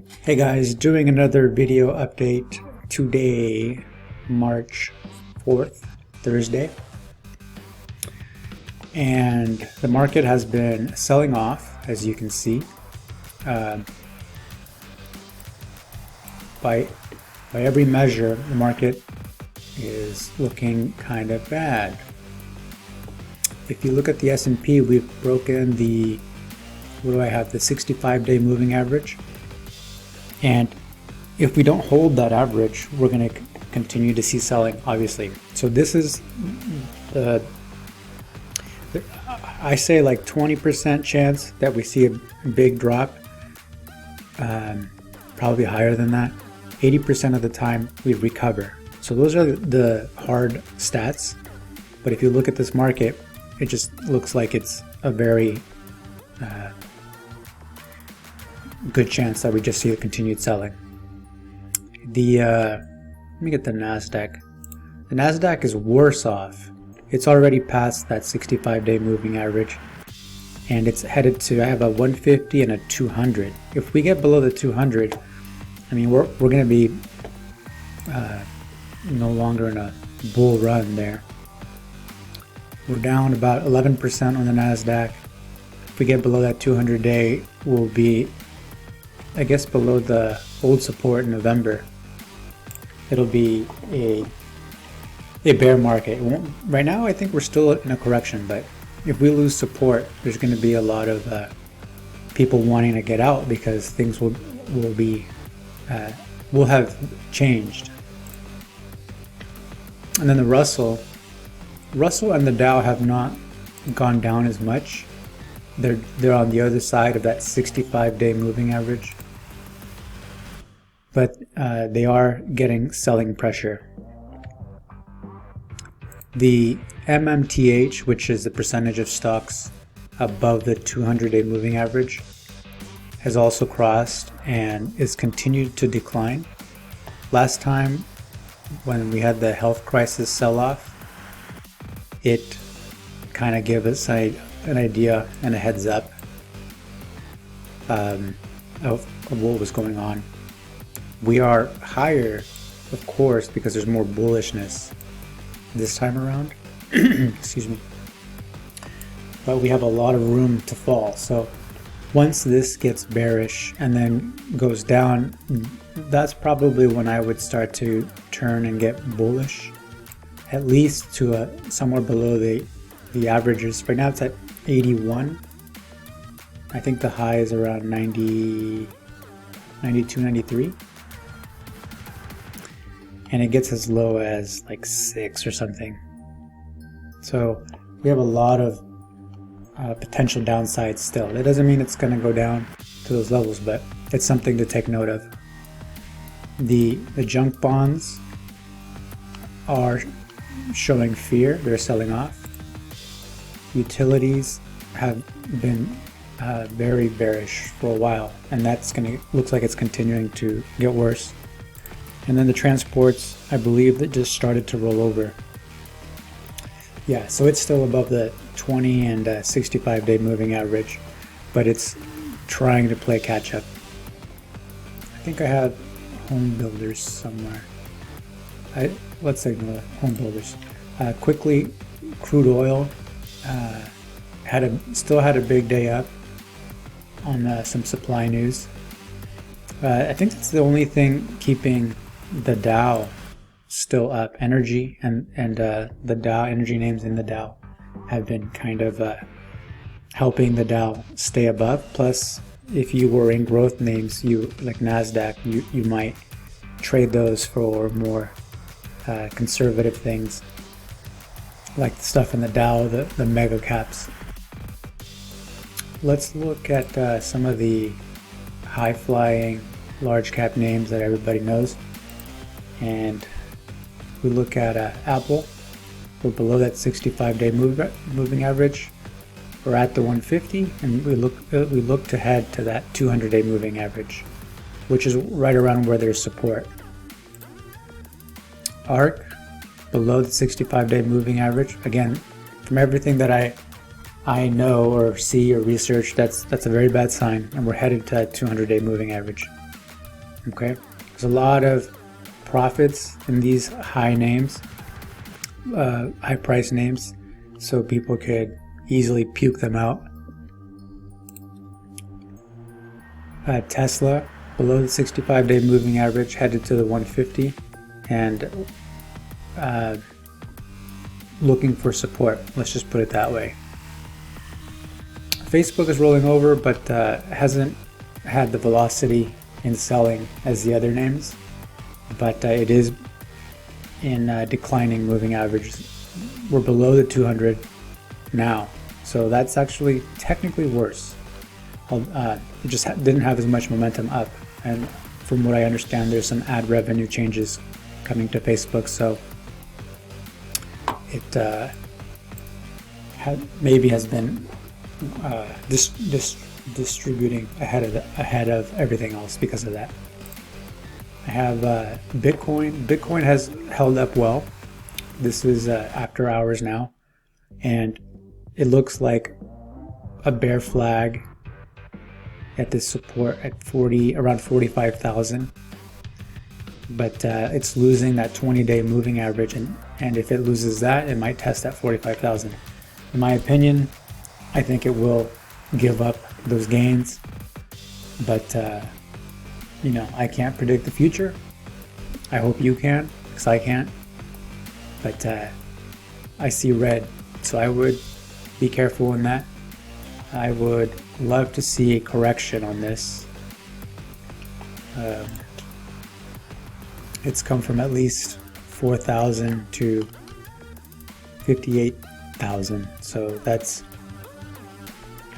Hey guys, doing another video update today, March 4th, Thursday. And the market has been selling off, as you can see. By every measure, the market is looking kind of bad. If you look at the S&P, we've broken the, what do I have, the 65-day moving average. And if we don't hold that average, we're going to continue to see selling, obviously. So this is I say like 20% chance that we see a big drop, probably higher than that. 80% of the time we recover. So those are the hard stats. But if you look at this market, it just looks like it's a very good chance that we just see a continued selling. Let me get the NASDAQ. The NASDAQ is worse off. It's already past that 65-day moving average, and it's headed to, I have a 150 and a 200. If we get below the 200, I mean, we're going to be no longer in a bull run there. We're down about 11% on the NASDAQ. If we get below that 200-day, we'll be, I guess, below the old support in November. It'll be a bear market. Right now, I think we're still in a correction, but if we lose support, there's going to be a lot of people wanting to get out because things will have changed. And then the Russell and the Dow have not gone down as much. They're on the other side of that 65-day moving average. But they are getting selling pressure. The MMTH, which is the percentage of stocks above the 200-day moving average, has also crossed and is continued to decline. Last time when we had the health crisis sell-off, it kind of gave us an idea and a heads up of what was going on. We are higher, of course, because there's more bullishness this time around. Excuse me. But we have a lot of room to fall. So once this gets bearish and then goes down, that's probably when I would start to turn and get bullish, at least to somewhere below the averages. Right now it's at 81. I think the high is around 90, 92, 93. And it gets as low as like 6 or something. So we have a lot of potential downsides still. That doesn't mean it's going to go down to those levels, but it's something to take note of. The junk bonds are showing fear. They're selling off. Utilities have been very bearish for a while, and looks like it's continuing to get worse. And then the transports, I believe, that just started to roll over. Yeah, so it's still above the 20 and 65-day moving average, but it's trying to play catch up. I think I have home builders somewhere. Let's ignore home builders. Quickly, crude oil still had a big day up on some supply news. I think that's the only thing keeping the Dow still up. Energy and the Dow, energy names in the Dow have been kind of helping the Dow stay above. Plus, if you were in growth names, like NASDAQ, you might trade those for more conservative things, like the stuff in the Dow, the mega caps. Let's look at some of the high-flying large cap names that everybody knows. And we look at Apple. We're below that 65-day moving average. We're at the 150, and we look to head to that 200-day moving average, which is right around where there's support. ARC below the 65-day moving average. Again, from everything that I know or see or research, that's a very bad sign, and we're headed to that 200-day moving average. Okay, there's a lot of profits in these high names, high price names, so people could easily puke them out. Tesla below the 65-day moving average, headed to the 150, and looking for support. Let's just put it that way. Facebook is rolling over, but hasn't had the velocity in selling as the other names, but it is in declining moving averages. We're below the 200 now, so that's actually technically worse. It just didn't have as much momentum up, and from what I understand, there's some ad revenue changes coming to Facebook, so it maybe has been distributing ahead of everything else because of that. I have Bitcoin. Bitcoin has held up well. This is after hours now, and it looks like a bear flag at this support at around 45,000, but it's losing that 20-day moving average, and if it loses that, it might test that 45,000. In my opinion, I think it will give up those gains, but you know, I can't predict the future. I hope you can, because I can't, but I see red, so I would be careful in that. I would love to see a correction on this. It's come from at least 4,000 to 58,000, so that's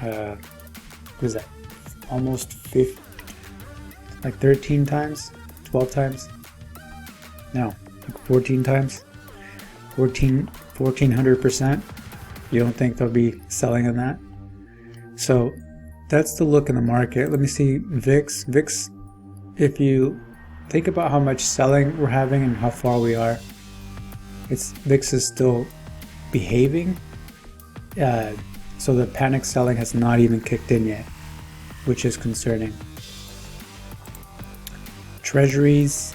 what is that? Almost 50, like 13 times, 12 times? No, like 14 times. 1,400%. You don't think they'll be selling on that? So that's the look in the market. Let me see VIX. VIX, if you think about how much selling we're having and how far we are, VIX is still behaving. So the panic selling has not even kicked in yet, which is concerning. Treasuries,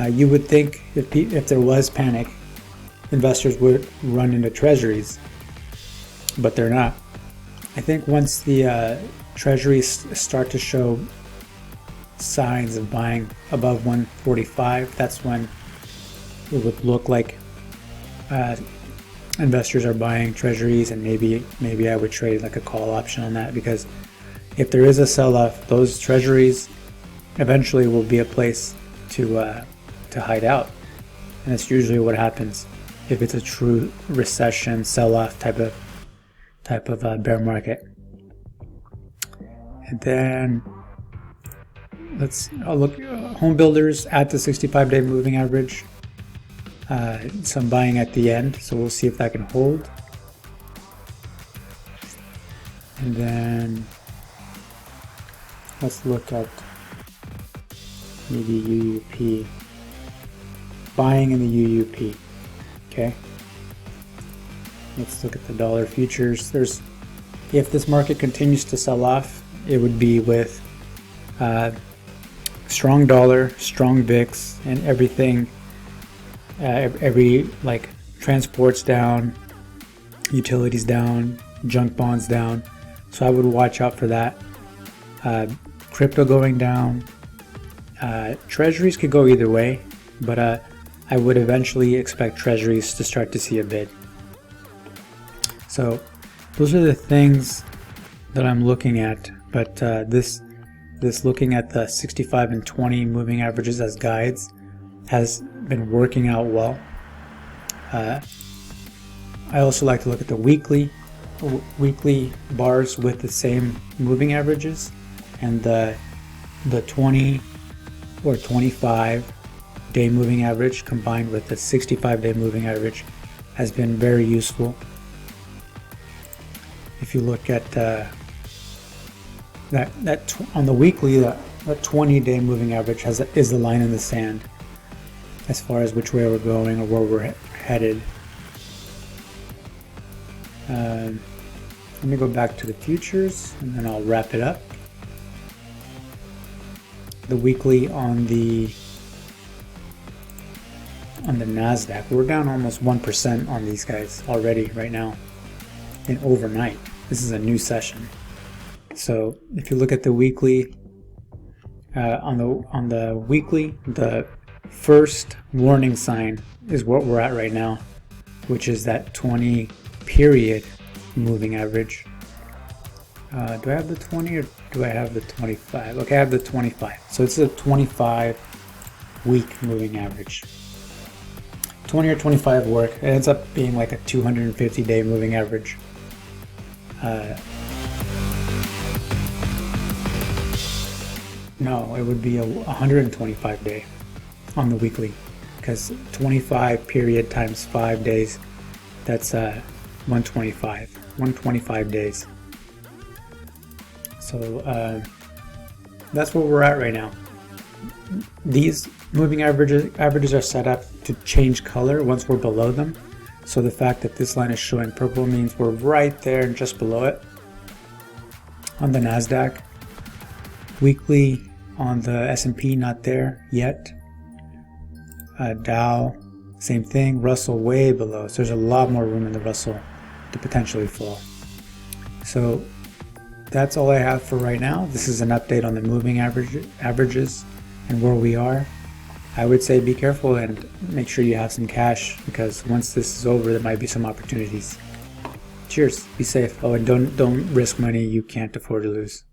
you would think if there was panic, investors would run into treasuries, but they're not. I think once the treasuries start to show signs of buying above 145, that's when it would look like investors are buying treasuries, and maybe I would trade like a call option on that, because if there is a sell-off, those treasuries eventually will be a place to hide out, and that's usually what happens if it's a true recession sell-off type of bear market. And then I'll look home builders at the 65-day moving average. Some buying at the end, so we'll see if that can hold. And then let's look at maybe UUP. Buying in the UUP. Okay. Let's look at the dollar futures. If this market continues to sell off, it would be with strong dollar, strong VIX, and everything. Every like transports down, utilities down, junk bonds down. So I would watch out for that. Crypto going down. Treasuries could go either way, but I would eventually expect treasuries to start to see a bid. So those are the things that I'm looking at, but this looking at the 65 and 20 moving averages as guides has been working out well. I also like to look at the weekly bars with the same moving averages, and the 20 or 25 day moving average combined with the 65-day moving average has been very useful. If you look at that on the weekly, that 20-day moving average is the line in the sand as far as which way we're going or where we're headed. Let me go back to the futures and then I'll wrap it up. the weekly on the NASDAQ, we're down almost 1% on these guys already right now in overnight. This is a new session. So if you look at the weekly, on the weekly, the first warning sign is what we're at right now, which is that 20 period moving average. Do I have the 20 or do I have the 25? Okay, I have the 25. So it's a 25 week moving average. 20 or 25 work. It ends up being like a 250 day moving average. No, it would be a 125 day on the weekly, because 25 period times 5 days, that's 125 days. So that's where we're at right now. These moving averages are set up to change color once we're below them. So the fact that this line is showing purple means we're right there and just below it. On the NASDAQ, weekly on the S&P, not there yet. Dow, same thing. Russell way below. So there's a lot more room in the Russell to potentially fall. So that's all I have for right now. This is an update on the moving averages and where we are. I would say be careful and make sure you have some cash, because once this is over, there might be some opportunities. Cheers. Be safe. Oh, and don't risk money you can't afford to lose.